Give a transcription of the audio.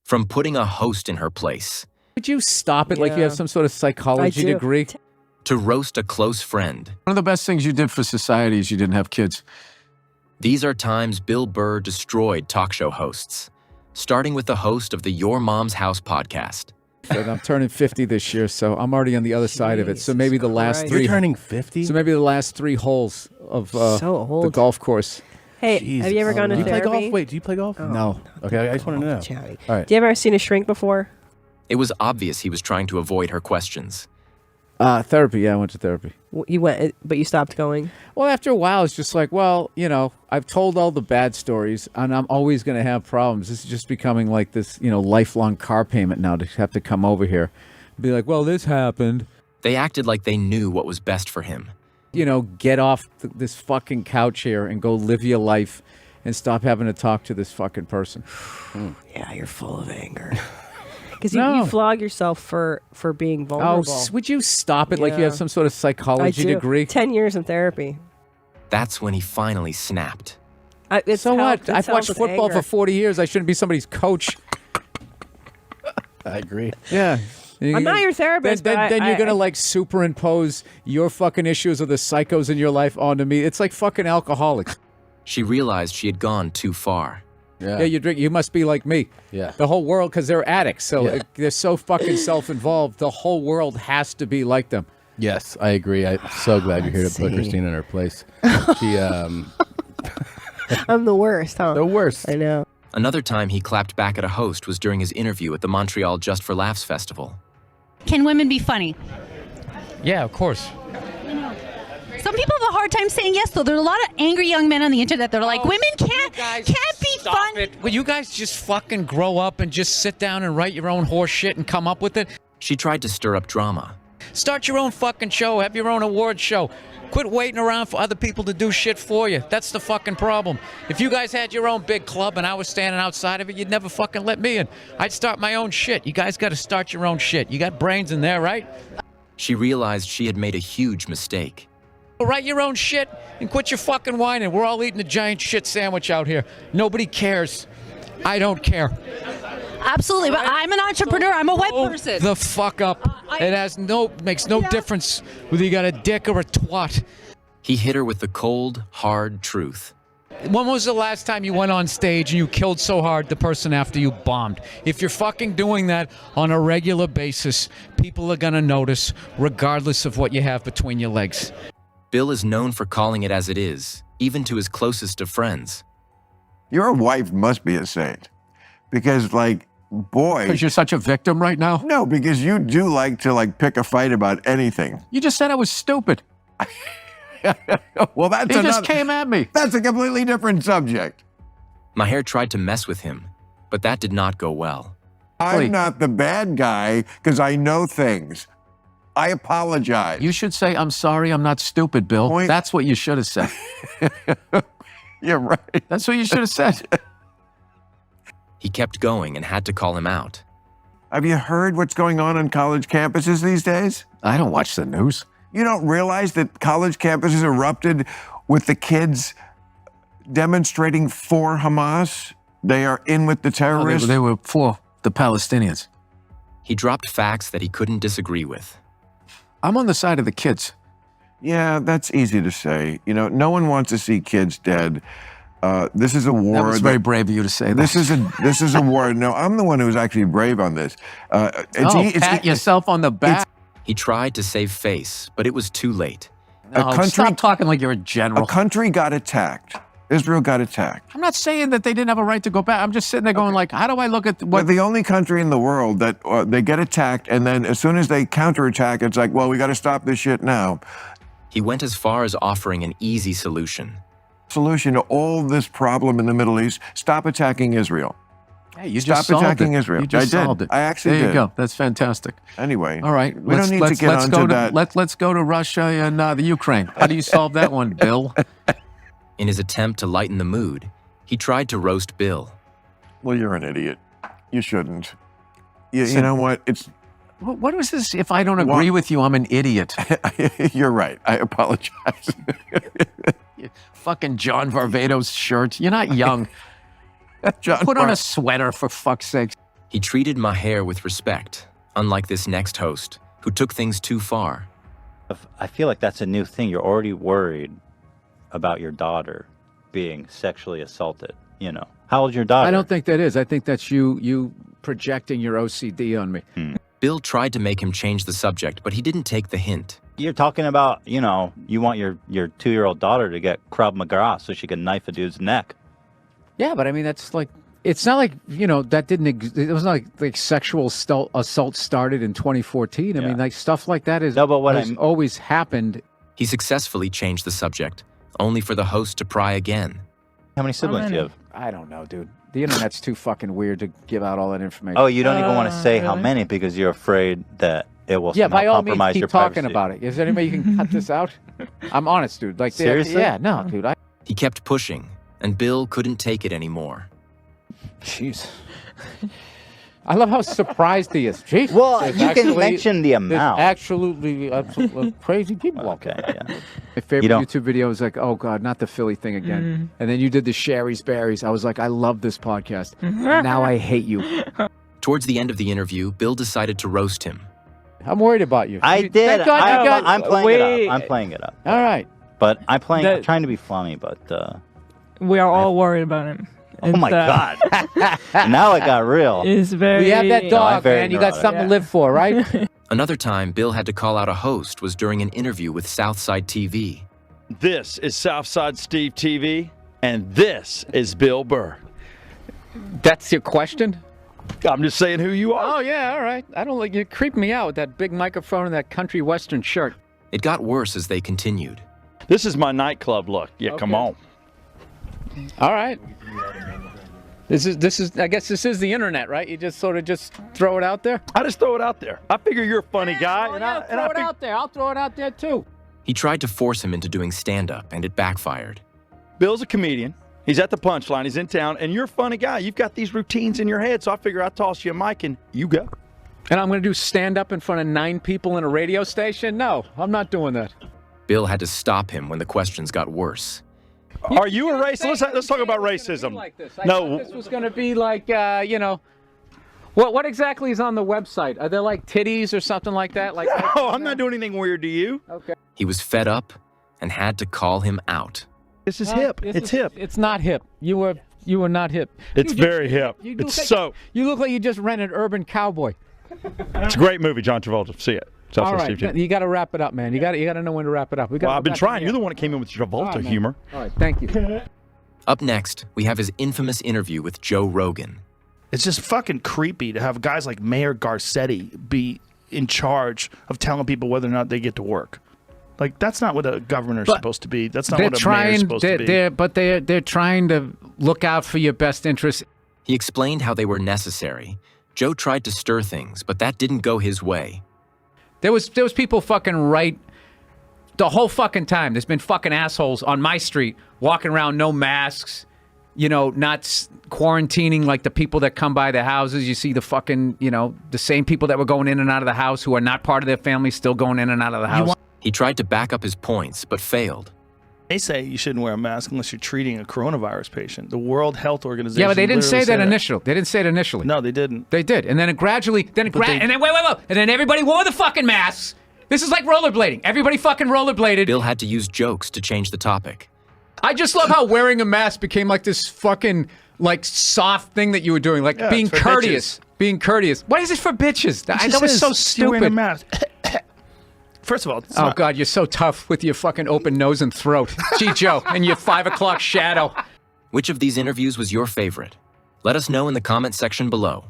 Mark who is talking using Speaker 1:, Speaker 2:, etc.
Speaker 1: From putting a host in her place.
Speaker 2: Would you stop it like you have some sort of psychology degree?
Speaker 1: To roast a close friend.
Speaker 3: One of the best things you did for society is you didn't have kids.
Speaker 1: These are times Bill Burr destroyed talk show hosts, starting with the host of the Your Mom's House podcast.
Speaker 2: I'm turning 50 this year, so I'm already on the other side of it. So maybe the last three...
Speaker 4: You're turning 50?
Speaker 2: So maybe the last 3 holes of the golf course.
Speaker 5: Hey,
Speaker 4: Jesus.
Speaker 5: have you ever gone to therapy?
Speaker 4: Do you play golf? Wait, do you play golf?
Speaker 5: Oh,
Speaker 2: no.
Speaker 4: Okay, I just want to know.
Speaker 5: Chatty.
Speaker 4: All right.
Speaker 5: Do you ever seen a shrink before?
Speaker 1: It was obvious he was trying to avoid her questions.
Speaker 2: Therapy, yeah, I went to therapy.
Speaker 5: You went, but you stopped going?
Speaker 2: Well, after a while, it's just like, well, you know, I've told all the bad stories, and I'm always going to have problems. This is just becoming like this, you know, lifelong car payment now to have to come over here. Be like, well, this happened.
Speaker 1: They acted like they knew what was best for him.
Speaker 2: You know, get off this fucking couch here and go live your life and stop having to talk to this fucking person.
Speaker 5: Yeah, you're full of anger. Because you flog yourself for being vulnerable.
Speaker 2: Oh, would you stop it like you have some sort of psychology degree?
Speaker 5: 10 years in therapy.
Speaker 1: That's when he finally snapped.
Speaker 2: So what? I've watched football for 40 years. I shouldn't be somebody's coach.
Speaker 4: I agree.
Speaker 2: Yeah.
Speaker 5: I'm not your therapist.
Speaker 2: Then you're going to like superimpose your fucking issues of the psychos in your life onto me. It's like fucking alcoholics.
Speaker 1: She realized she had gone too far.
Speaker 2: Yeah, you drink. You must be like me.
Speaker 4: Yeah.
Speaker 2: The whole world, because they're addicts. So they're so fucking self-involved. The whole world has to be like them.
Speaker 4: Yes, I agree. I'm so glad you're here to put Christine in her place. She,
Speaker 5: I'm the worst, huh?
Speaker 4: The worst.
Speaker 5: I know.
Speaker 1: Another time he clapped back at a host was during his interview at the Montreal Just for Laughs festival.
Speaker 6: Can women be funny?
Speaker 7: Yeah, of course.
Speaker 6: Some people have a hard time saying yes, though. There's a lot of angry young men on the internet that are like, women can't be fun.
Speaker 7: Will you guys just fucking grow up and just sit down and write your own horse shit and come up with it?
Speaker 1: She tried to stir up drama.
Speaker 7: Start your own fucking show. Have your own award show. Quit waiting around for other people to do shit for you. That's the fucking problem. If you guys had your own big club and I was standing outside of it, you'd never fucking let me in. I'd start my own shit. You guys got to start your own shit. You got brains in there, right?
Speaker 1: She realized she had made a huge mistake.
Speaker 7: Write your own shit and quit your fucking whining. We're all eating a giant shit sandwich out here. Nobody cares. I don't care.
Speaker 6: Absolutely, but I'm an entrepreneur. I'm a web person.
Speaker 7: The fuck up. It makes no difference whether you got a dick or a twat.
Speaker 1: He hit her with the cold, hard truth.
Speaker 7: When was the last time you went on stage and you killed so hard the person after you bombed? If you're fucking doing that on a regular basis, people are gonna notice regardless of what you have between your legs.
Speaker 1: Bill is known for calling it as it is, even to his closest of friends.
Speaker 8: Your wife must be a saint. Because, like, boy...
Speaker 3: Because you're such a victim right now?
Speaker 8: No, because you do like to, like, pick a fight about anything.
Speaker 3: You just said I was stupid.
Speaker 8: Well, that's
Speaker 3: He just came at me.
Speaker 8: That's a completely different subject.
Speaker 1: Maher tried to mess with him, but that did not go well.
Speaker 8: I'm not the bad guy because I know things. I apologize.
Speaker 3: You should say, I'm sorry, I'm not stupid, Bill. That's what you should have said.
Speaker 8: You're right.
Speaker 3: That's what you should have said.
Speaker 1: He kept going and had to call him out.
Speaker 8: Have you heard what's going on college campuses these days?
Speaker 3: I don't watch the news.
Speaker 8: You don't realize that college campuses erupted with the kids demonstrating for Hamas? They are in with the terrorists.
Speaker 3: They were for the Palestinians.
Speaker 1: He dropped facts that he couldn't disagree with.
Speaker 3: I'm on the side of the kids.
Speaker 8: Yeah, that's easy to say. You know, no one wants to see kids dead. This is a war.
Speaker 3: That was very brave of you to say that.
Speaker 8: This is a war. No, I'm the one who's actually brave on this.
Speaker 3: Pat yourself on the back.
Speaker 1: He tried to save face, but it was too late.
Speaker 3: Stop talking like you're a general.
Speaker 8: A country got attacked. Israel got attacked.
Speaker 3: I'm not saying that they didn't have a right to go back. I'm just sitting there going like, how do I look at what...
Speaker 8: We're the only country in the world that they get attacked, and then as soon as they counterattack, it's like, well, we got to stop this shit now.
Speaker 1: He went as far as offering an easy solution.
Speaker 8: Solution to all this problem in the Middle East, stop attacking Israel.
Speaker 3: Hey, you
Speaker 8: stop
Speaker 3: just solved
Speaker 8: attacking
Speaker 3: it.
Speaker 8: Israel.
Speaker 3: You just solved it.
Speaker 8: I actually did.
Speaker 3: There you go. That's fantastic.
Speaker 8: Anyway.
Speaker 3: All right.
Speaker 8: We don't need to get onto that.
Speaker 3: Let's go to Russia and the Ukraine. How do you solve that one, Bill?
Speaker 1: In his attempt to lighten the mood, he tried to roast Bill.
Speaker 8: Well, you're an idiot. You shouldn't. You know what? It's...
Speaker 3: What was this? If I don't agree with you, I'm an idiot.
Speaker 8: You're right. I apologize.
Speaker 3: Fucking John Varvatos shirt. You're not young.
Speaker 8: Put
Speaker 3: on a sweater, for fuck's sake.
Speaker 1: He treated Maher with respect, unlike this next host, who took things too far.
Speaker 9: I feel like that's a new thing. You're already worried about your daughter being sexually assaulted, you know. How old's your daughter?
Speaker 2: I don't think that is. I think that's you projecting your OCD on me.
Speaker 1: Bill tried to make him change the subject, but he didn't take the hint.
Speaker 9: You're talking about, you know, you want your 2-year-old daughter to get Krav Maga so she can knife a dude's neck.
Speaker 2: Yeah, but I mean, that's like, it's not like, you know, that didn't, it was not like sexual assault started in 2014. I mean, like, stuff like that has always happened.
Speaker 1: He successfully changed the subject, only for the host to pry again.
Speaker 9: How many siblings do you have?
Speaker 2: I don't know, dude. The internet's too fucking weird to give out all that information.
Speaker 9: Oh, you don't even want to say how many because you're afraid that it will
Speaker 2: by all means,
Speaker 9: compromise
Speaker 2: keep
Speaker 9: your
Speaker 2: talking
Speaker 9: privacy.
Speaker 2: about it. Is there any way you can cut this out? I'm honest, dude. Like,
Speaker 9: seriously?
Speaker 2: Yeah, no, dude.
Speaker 1: He kept pushing, and Bill couldn't take it anymore.
Speaker 2: Jeez. I love how surprised he is. Jeez.
Speaker 9: Well,
Speaker 2: There's
Speaker 9: you can mention the amount.
Speaker 2: Absolutely crazy people.
Speaker 9: Okay, yeah.
Speaker 2: My favorite YouTube video was like, oh, God, not the Philly thing again. And then you did the Sherry's Berries. I was like, I love this podcast. Now I hate you.
Speaker 1: Towards the end of the interview, Bill decided to roast him.
Speaker 2: I'm worried about you.
Speaker 9: I did. I'm playing it up. I'm playing it up.
Speaker 2: All right.
Speaker 9: But I'm trying to be funny, but...
Speaker 10: we are all worried about him.
Speaker 9: Oh my God. Now it got real.
Speaker 10: It's very...
Speaker 2: We have that dog, man. You got something to live for, right?
Speaker 1: Another time Bill had to call out a host was during an interview with Southside TV.
Speaker 11: This is Southside Steve TV, and this is Bill Burr.
Speaker 2: That's your question?
Speaker 11: I'm just saying who you are.
Speaker 2: Oh, yeah, all right. I don't like you. Creep me out with that big microphone and that country western shirt.
Speaker 1: It got worse as they continued.
Speaker 11: This is my nightclub look. Yeah, come on.
Speaker 2: All right. This is. I guess this is the internet, right? You just sort of just throw it out there.
Speaker 11: I just throw it out there. I figure you're a funny guy,
Speaker 2: throw it out there. I'll throw it out there too.
Speaker 1: He tried to force him into doing stand-up, and it backfired.
Speaker 11: Bill's a comedian. He's at the punchline. He's in town, and you're a funny guy. You've got these routines in your head, so I figure I'll toss you a mic and you go.
Speaker 2: And I'm going to do stand-up in front of 9 people in a radio station? No, I'm not doing that.
Speaker 1: Bill had to stop him when the questions got worse.
Speaker 11: Are you a racist? Let's talk about racism.
Speaker 2: I thought this was going to be like, you know, what exactly is on the website? Are there like titties or something like that? Like,
Speaker 11: no, I'm not doing anything weird to you.
Speaker 2: Okay.
Speaker 1: He was fed up and had to call him out.
Speaker 11: This is hip. It's hip.
Speaker 2: It's not hip. You were not hip.
Speaker 11: It's very hip.
Speaker 2: You look like you just rented Urban Cowboy.
Speaker 11: It's a great movie, John Travolta. See it.
Speaker 2: All right, you got to wrap it up, man. You got to know when to wrap it up.
Speaker 11: I've been trying. You're the one that came in with Travolta humor.
Speaker 2: All right, thank you.
Speaker 1: Up next, we have his infamous interview with Joe Rogan.
Speaker 12: It's just fucking creepy to have guys like Mayor Garcetti be in charge of telling people whether or not they get to work. Like, that's not what a governor's supposed to be. That's not what a mayor's supposed to be.
Speaker 2: They're trying to look out for your best interests.
Speaker 1: He explained how they were necessary. Joe tried to stir things, but that didn't go his way.
Speaker 2: There was people fucking right the whole fucking time. There's been fucking assholes on my street walking around, no masks, you know, not quarantining like the people that come by the houses. You see the fucking, you know, the same people that were going in and out of the house who are not part of their family still going in and out of the house.
Speaker 1: He tried to back up his points, but failed.
Speaker 12: They say you shouldn't wear a mask unless you're treating a coronavirus patient. The World Health Organization.
Speaker 2: Yeah, but they didn't say that initially. They didn't say it initially.
Speaker 12: No, they didn't.
Speaker 2: They did, and then it gradually, and then wait, and then everybody wore the fucking masks. This is like rollerblading. Everybody fucking rollerbladed.
Speaker 1: Bill had to use jokes to change the topic.
Speaker 2: I just love how wearing a mask became like this fucking like soft thing that you were doing, like being courteous. Bitches. Being courteous. Why is it for bitches? That was so stupid.
Speaker 12: You're wearing a mask. First of all,
Speaker 2: God, you're so tough with your fucking open nose and throat. Gee, Joe, and your 5 o'clock shadow.
Speaker 1: Which of these interviews was your favorite? Let us know in the comment section below.